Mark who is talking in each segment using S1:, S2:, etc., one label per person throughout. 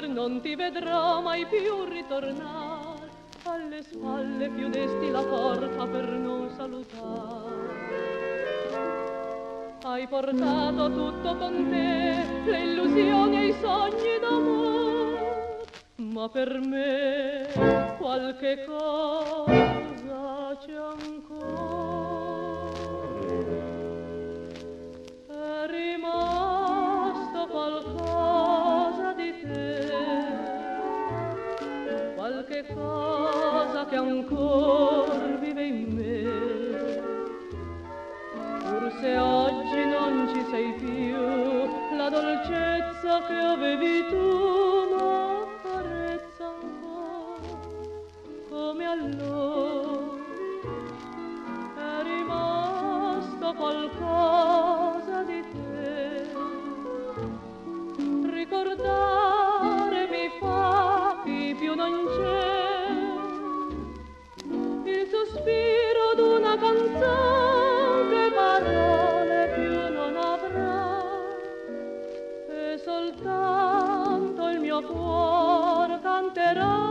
S1: partir non ti vedrò mai più ritornare, alle spalle chiudesti la porta per non salutare. Hai portato tutto con te, le illusioni e i sogni d'amore, ma per me qualche cosa c'è ancora. È rimasto qualcosa di te, qualche cosa che ancora vive in me. Forse oggi non ci sei più, la dolcezza che avevi tu m'accarezza ancora come allora. È rimasto qualcosa di te, ricordare mi fa chi più non c'è, il sospiro d'una canzone, parole più non avrà, e soltanto il mio cuore canterà.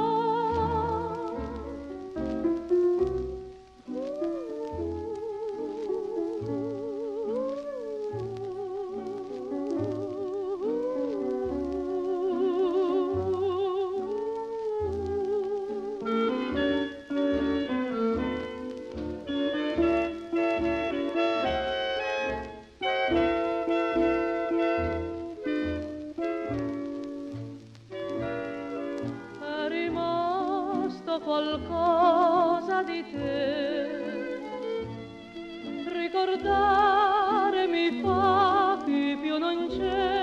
S1: Qualcosa di te, ricordare mi fa chi più non c'è,